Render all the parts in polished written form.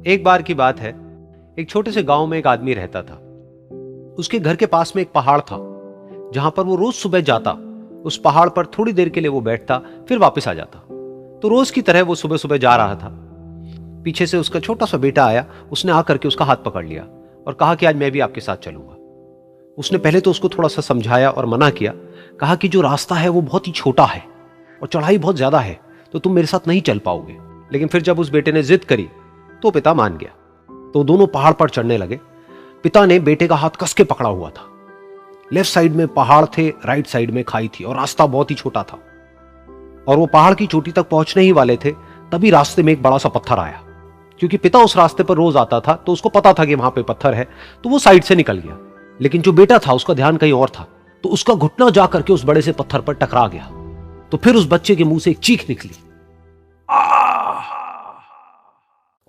एक बार की बात है, एक छोटे से गांव में एक आदमी रहता था। उसके घर के पास में एक पहाड़ था, जहां पर वो रोज सुबह जाता। उस पहाड़ पर थोड़ी देर के लिए वो बैठता, फिर वापस आ जाता। तो रोज की तरह वो सुबह सुबह जा रहा था। पीछे से उसका छोटा सा बेटा आया। उसने आकर के उसका हाथ पकड़ लिया और कहा कि आज मैं भी आपके साथ चलूंगा। उसने पहले तो उसको थोड़ा सा समझाया और मना किया। कहा कि जो रास्ता है वो बहुत ही छोटा है और चढ़ाई बहुत ज्यादा है, तो तुम मेरे साथ नहीं चल पाओगे। लेकिन फिर जब उस बेटे ने जिद करी तो पिता मान गया। तो दोनों पहाड़ पर चढ़ने लगे। पिता ने बेटे का हाथ कस के पकड़ा हुआ था। लेफ्ट साइड में पहाड़ थे, राइट साइड में खाई थी और रास्ता बहुत ही छोटा था। और वो पहाड़ की चोटी तक पहुंचने ही वाले थे, तभी रास्ते में एक बड़ा सा पत्थर आया। क्योंकि पिता उस रास्ते पर रोज आता था, तो उसको पता था कि वहां पे पत्थर है, तो वो साइड से निकल गया। लेकिन जो बेटा था उसका ध्यान कहीं और था, तो उसका घुटना जा करके उस बड़े से पत्थर पर टकरा गया। तो फिर उस बच्चे के मुंह से एक चीख निकली।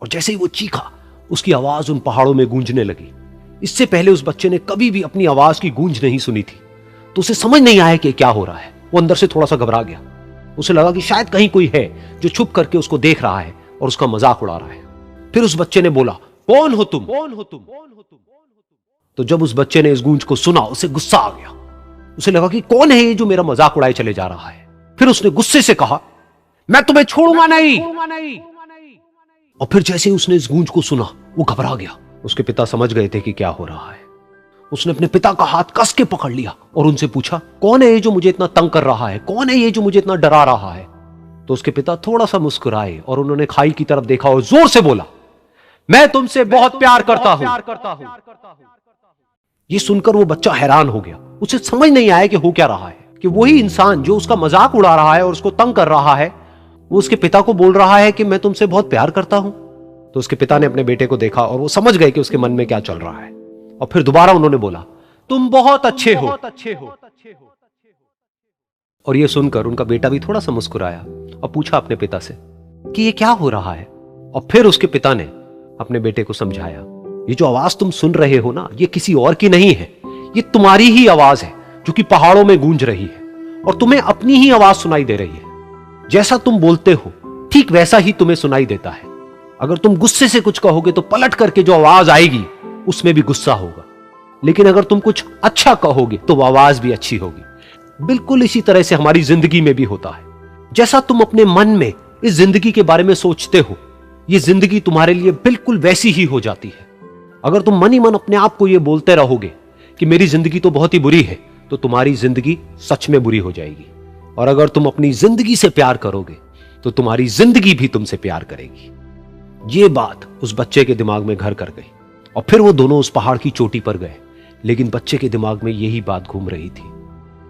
और जैसे ही वो चीखा, उसकी आवाज उन पहाड़ों में गूंजने लगी। इससे पहले उस बच्चे ने कभी भी अपनी आवाज की गूंज नहीं सुनी थी, तो उसे समझ नहीं आया कि क्या हो रहा है। वो अंदर से थोड़ा सा घबरा गया। उसे लगा कि शायद कहीं कोई है जो छुप करके उसको देख रहा है और उसका मजाक उड़ा रहा है। फिर उस बच्चे ने बोला, कौन हो तुम? कौन हो तुम? तो जब उस बच्चे ने इस गूंज को सुना, उसे गुस्सा आ गया। उसे लगा कि कौन है ये जो मेरा मजाक उड़ाए चले जा रहा है। फिर उसने गुस्से से कहा, मैं तुम्हें छोड़ूंगा नहीं। और फिर जैसे ही उसने इस गूंज को सुना, वो घबरा गया। उसके पिता समझ गए थे कि क्या हो रहा है। उसने अपने पिता का हाथ कस के पकड़ लिया और उनसे पूछा, कौन है ये जो मुझे इतना तंग कर रहा है? कौन है ये जो मुझे इतना डरा रहा है? तो उसके पिता थोड़ा सा मुस्कुराए और उन्होंने खाई की तरफ देखा और जोर से बोला, मैं तुमसे बहुत प्यार करता हूं। ये सुनकर वो बच्चा हैरान हो गया। उसे समझ नहीं आया कि हो क्या रहा है, कि वही इंसान जो उसका मजाक उड़ा रहा है और उसको तंग कर रहा है, वो उसके पिता को बोल रहा है कि मैं तुमसे बहुत प्यार करता हूं। तो उसके पिता ने अपने बेटे को देखा और वो समझ गए कि उसके मन में क्या चल रहा है। और फिर दोबारा उन्होंने बोला, तुम बहुत अच्छे हो। और ये सुनकर उनका बेटा भी थोड़ा सा मुस्कुराया और पूछा अपने पिता से कि ये क्या हो रहा है। और फिर उसके पिता ने अपने बेटे को समझाया, ये जो आवाज तुम सुन रहे हो ना, ये किसी और की नहीं है, ये तुम्हारी ही आवाज है जो कि पहाड़ों में गूंज रही है और तुम्हें अपनी ही आवाज सुनाई दे रही है। जैसा तुम बोलते हो ठीक वैसा ही तुम्हें सुनाई देता है। अगर तुम गुस्से से कुछ कहोगे तो पलट करके जो आवाज आएगी उसमें भी गुस्सा होगा, लेकिन अगर तुम कुछ अच्छा कहोगे तो वो आवाज भी अच्छी होगी। बिल्कुल इसी तरह से हमारी जिंदगी में भी होता है। जैसा तुम अपने मन में इस जिंदगी के बारे में सोचते हो, ये जिंदगी तुम्हारे लिए बिल्कुल वैसी ही हो जाती है। अगर तुम मन ही मन अपने आप को ये बोलते रहोगे कि मेरी जिंदगी तो बहुत ही बुरी है, तो तुम्हारी जिंदगी सच में बुरी हो जाएगी। और अगर तुम अपनी जिंदगी से प्यार करोगे तो तुम्हारी जिंदगी भी तुमसे प्यार करेगी। ये बात उस बच्चे के दिमाग में घर कर गई और फिर वो दोनों उस पहाड़ की चोटी पर गए। लेकिन बच्चे के दिमाग में यही बात घूम रही थी।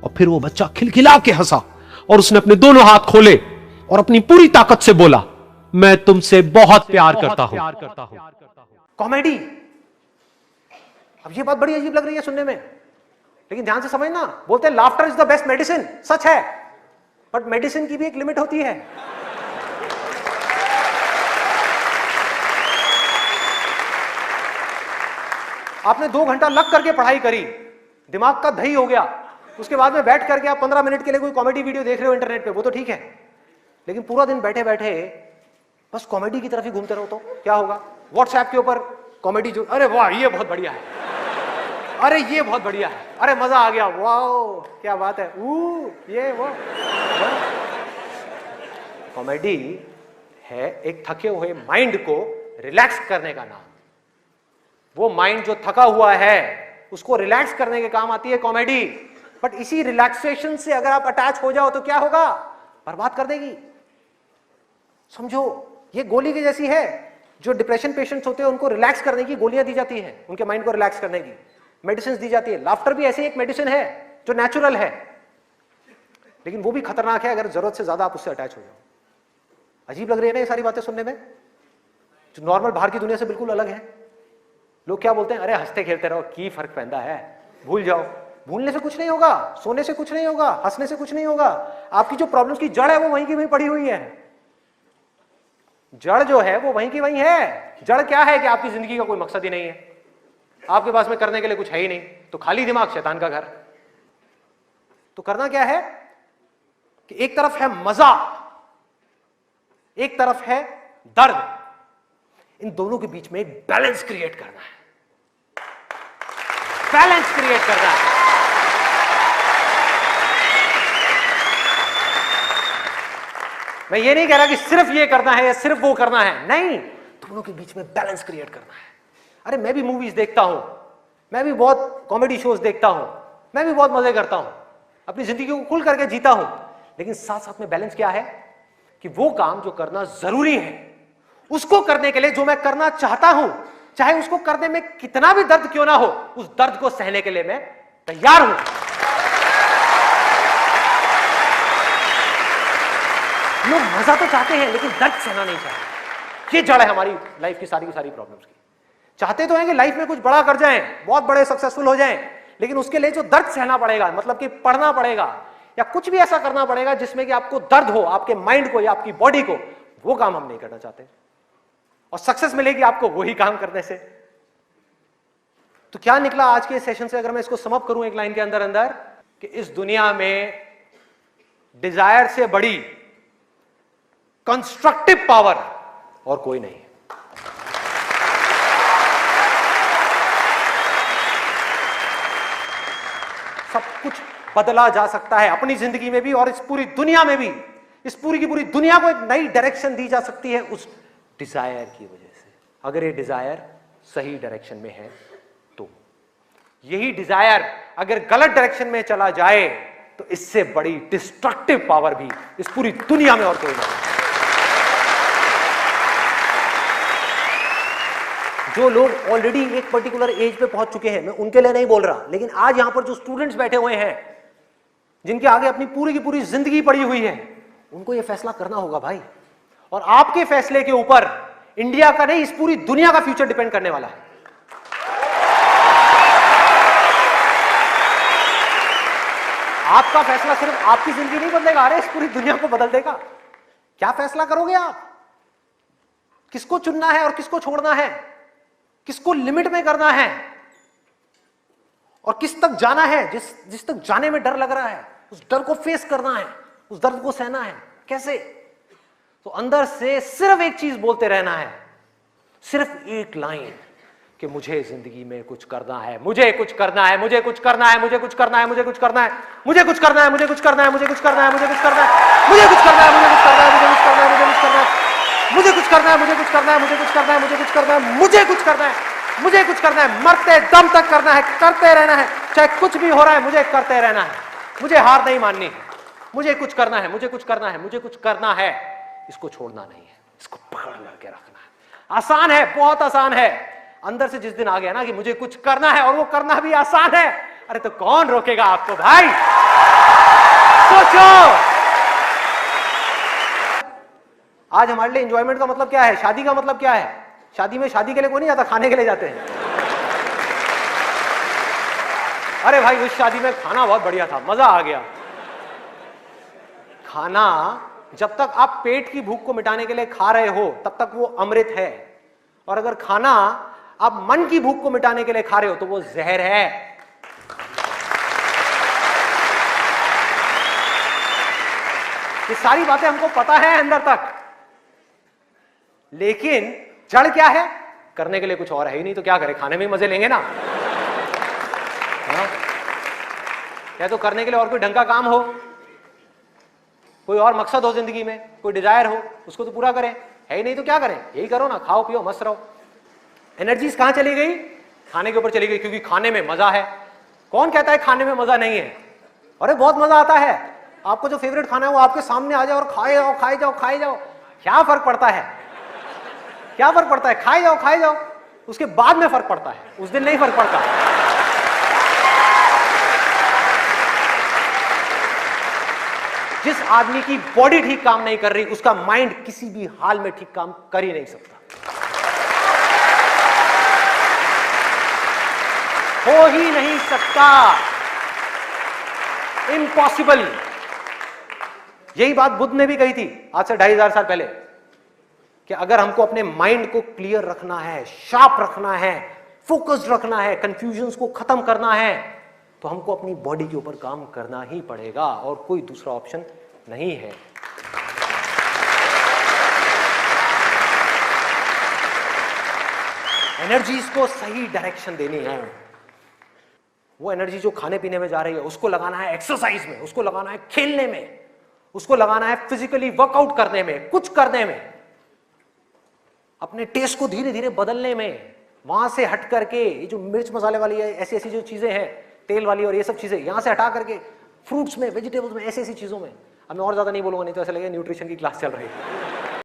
और फिर वो बच्चा खिलखिला के हंसा और उसने अपने दोनों हाथ खोले और अपनी पूरी ताकत से बोला, मैं तुमसे बहुत प्यार करता हूं। कॉमेडी। अब ये बात बड़ी अजीब लग रही है सुनने में, लेकिन ध्यान से समझना। बोलते हैं laughter is the best medicine. सच है, बट मेडिसिन की भी एक लिमिट होती है। आपने 2 घंटा लग करके पढ़ाई करी, दिमाग का दही हो गया, उसके बाद में बैठ करके आप 15 मिनट के लिए कोई कॉमेडी वीडियो देख रहे हो इंटरनेट पे, वो तो ठीक है। लेकिन पूरा दिन बैठे बैठे बस कॉमेडी की तरफ ही घूमते रहो तो क्या होगा? व्हाट्सएप के ऊपर कॉमेडी जो, अरे वाह ये बहुत बढ़िया है, अरे ये बहुत बढ़िया है, अरे मजा आ गया, वाह क्या बात है, ये वो। कॉमेडी है एक थके हुए माइंड को रिलैक्स करने का नाम। वो माइंड जो थका हुआ है उसको रिलैक्स करने के काम आती है कॉमेडी। बट इसी रिलैक्सेशन से अगर आप अटैच हो जाओ तो क्या होगा? बर्बाद कर देगी। समझो, ये गोली की जैसी है। जो डिप्रेशन पेशेंट्स होते हैं उनको रिलैक्स करने की गोलियां दी जाती हैं, उनके माइंड को रिलैक्स करने की मेडिसिन दी जाती है। लाफ्टर भी ऐसी एक मेडिसिन है जो नेचुरल है, लेकिन वो भी खतरनाक है अगर जरूरत से ज्यादा आप उससे अटैच हो जाओ। अजीब लग रही है ना ये सारी बातें सुनने में, जो नॉर्मल बाहर की दुनिया से बिल्कुल अलग है। लोग क्या बोलते हैं, अरे हंसते खेलते रहो, की फर्क पैदा है, भूल जाओ। भूलने से कुछ नहीं होगा, सोने से कुछ नहीं होगा, हंसने से कुछ नहीं होगा। आपकी जो प्रॉब्लम्स की जड़ है वो वहीं की वहीं पड़ी हुई है। जड़ जो है वो वहीं की वहीं है। जड़ क्या है कि आपकी जिंदगी का कोई मकसद ही नहीं है, आपके पास में करने के लिए कुछ है ही नहीं, तो खाली दिमाग शैतान का घर। तो करना क्या है कि एक तरफ है मजा, एक तरफ है दर्द, इन दोनों के बीच में एक बैलेंस क्रिएट करना है, बैलेंस क्रिएट करना है। मैं ये नहीं कह रहा कि सिर्फ ये करना है या सिर्फ वो करना है, नहीं, दोनों के बीच में बैलेंस क्रिएट करना है। अरे मैं भी मूवीज देखता हूं, मैं भी बहुत कॉमेडी शोज देखता हूं, मैं भी बहुत मजे करता हूं, अपनी जिंदगी को खुल करके जीता हूं, लेकिन साथ साथ में बैलेंस क्या है कि वो काम जो करना जरूरी है, उसको करने के लिए जो मैं करना चाहता हूं, चाहे उसको करने में कितना भी दर्द क्यों ना हो, उस दर्द को सहने के लिए मैं तैयार हूं। लोग मजा तो चाहते हैं लेकिन दर्द सहना नहीं चाहते। ये जड़ है हमारी लाइफ की सारी प्रॉब्लम्स की। चाहते तो हैं कि लाइफ में कुछ बड़ा कर जाएं, बहुत बड़े सक्सेसफुल हो जाएं, लेकिन उसके लिए जो दर्द सहना पड़ेगा, मतलब कि पढ़ना पड़ेगा या कुछ भी ऐसा करना पड़ेगा जिसमें कि आपको दर्द हो, आपके माइंड को या आपकी बॉडी को, वो काम हम नहीं करना चाहते। और सक्सेस मिलेगी आपको वही काम करने से। तो क्या निकला आज के सेशन से, अगर मैं इसको समअप करूं एक लाइन के अंदर अंदर, कि इस दुनिया में डिजायर से बड़ी कंस्ट्रक्टिव पावर और कोई नहीं है। सब कुछ बदला जा सकता है अपनी जिंदगी में भी और इस पूरी दुनिया में भी। इस पूरी की पूरी दुनिया को एक नई डायरेक्शन दी जा सकती है उस डिजायर की वजह से, अगर ये डिजायर सही डायरेक्शन में है तो। यही डिजायर अगर गलत डायरेक्शन में चला जाए तो इससे बड़ी डिस्ट्रक्टिव पावर भी इस पूरी दुनिया में और कोई नहीं। जो लोग ऑलरेडी एक पर्टिकुलर एज पे पहुंच चुके हैं, मैं उनके लिए नहीं बोल रहा, लेकिन आज यहां पर जो स्टूडेंट्स बैठे हुए हैं, जिनके आगे अपनी पूरी की पूरी जिंदगी पड़ी हुई है, उनको यह फैसला करना होगा भाई। और आपके फैसले के ऊपर इंडिया का नहीं, इस पूरी दुनिया का फ्यूचर डिपेंड करने वाला है। आपका फैसला सिर्फ आपकी जिंदगी नहीं बदलेगा, अरे इस पूरी दुनिया को बदल देगा। क्या फैसला करोगे आप? किसको चुनना है और किसको छोड़ना है, किसको लिमिट में करना है और किस तक जाना है। जिस तक जाने में डर लग रहा है, उस डर को फेस करना है, उस दर्द को सहना है। कैसे? तो अंदर से सिर्फ एक चीज बोलते रहना है, सिर्फ एक लाइन, कि मुझे जिंदगी में कुछ करना है, मुझे कुछ करना है, मुझे कुछ करना है, मुझे कुछ करना है, मुझे कुछ करना है, मुझे कुछ करना है, मुझे कुछ करना है, मुझे कुछ करना है, मुझे कुछ करना है, मुझे कुछ करना है, मुझे कुछ करना है, मुझे कुछ करना है, मुझे कुछ करना है, मुझे कुछ करना है, मुझे कुछ करना है, मुझे कुछ करना है, मुझे कुछ करना है, मुझे कुछ करना है, मुझे कुछ करना है, मरते दम तक करना है, करते रहना है, चाहे कुछ भी हो रहा है, मुझे करते रहना है, मुझे हार नहीं माननी है, मुझे कुछ करना है, मुझे कुछ करना है, मुझे कुछ करना है। इसको छोड़ना नहीं है, इसको पकड़ करके रखना है। आसान है, बहुत आसान है। अंदर से जिस दिन आ गया ना कि मुझे कुछ करना है और वो करना भी आसान है, अरे तो कौन रोकेगा आपको भाई? सोचो। आज हमारे लिए एंजॉयमेंट का मतलब क्या है, शादी का मतलब क्या है? शादी में शादी के लिए कोई नहीं जाता, खाने के लिए जाते हैं। अरे भाई उस शादी में खाना बहुत बढ़िया था, मजा आ गया। खाना जब तक आप पेट की भूख को मिटाने के लिए खा रहे हो तब तक वो अमृत है, और अगर खाना आप मन की भूख को मिटाने के लिए खा रहे हो तो वो जहर है। ये सारी बातें हमको पता है अंदर तक, लेकिन जड़ क्या है? करने के लिए कुछ और है ही नहीं, तो क्या करें? खाने में ही मजे लेंगे ना। या तो करने के लिए और कोई ढंग का काम हो, कोई और मकसद हो जिंदगी में, कोई डिजायर हो, उसको तो पूरा करें। है ही नहीं तो क्या करें? यही करो ना, खाओ पियो मस्त रहो। एनर्जीज कहां चली गई? खाने के ऊपर चली गई, क्योंकि खाने में मजा है। कौन कहता है खाने में मजा नहीं है? अरे बहुत मजा आता है। आपको जो फेवरेट खाना है वो आपके सामने आ जाए और खाए जाओ खाए जाओ खाए जाओ, क्या फर्क पड़ता है? क्या फर्क पड़ता है? खाए जाओ, उसके बाद में फर्क पड़ता है, उस दिन नहीं फर्क पड़ता। जिस आदमी की बॉडी ठीक काम नहीं कर रही, उसका माइंड किसी भी हाल में ठीक काम कर ही नहीं सकता, हो ही नहीं सकता, इम्पॉसिबल। यही बात बुद्ध ने भी कही थी आज से 2500 साल पहले, कि अगर हमको अपने माइंड को क्लियर रखना है, शार्प रखना है, फोकस्ड रखना है, कंफ्यूजन्स को खत्म करना है, तो हमको अपनी बॉडी के ऊपर काम करना ही पड़ेगा और कोई दूसरा ऑप्शन नहीं है। एनर्जीज को सही डायरेक्शन देनी है। वो एनर्जी जो खाने पीने में जा रही है उसको लगाना है एक्सरसाइज में, उसको लगाना है खेलने में, उसको लगाना है फिजिकली वर्कआउट करने में, कुछ करने में, अपने टेस्ट को धीरे धीरे बदलने में। वहां से हट करके ये जो मिर्च मसाले वाली है, ऐसी ऐसी जो चीजें हैं तेल वाली और ये सब चीजें, यहां से हटा करके फ्रूट्स में, वेजिटेबल्स में, ऐसी ऐसी चीजों में। अब मैं और ज्यादा नहीं बोलूंगा, नहीं तो ऐसा लगेगा न्यूट्रिशन की क्लास चल रही है।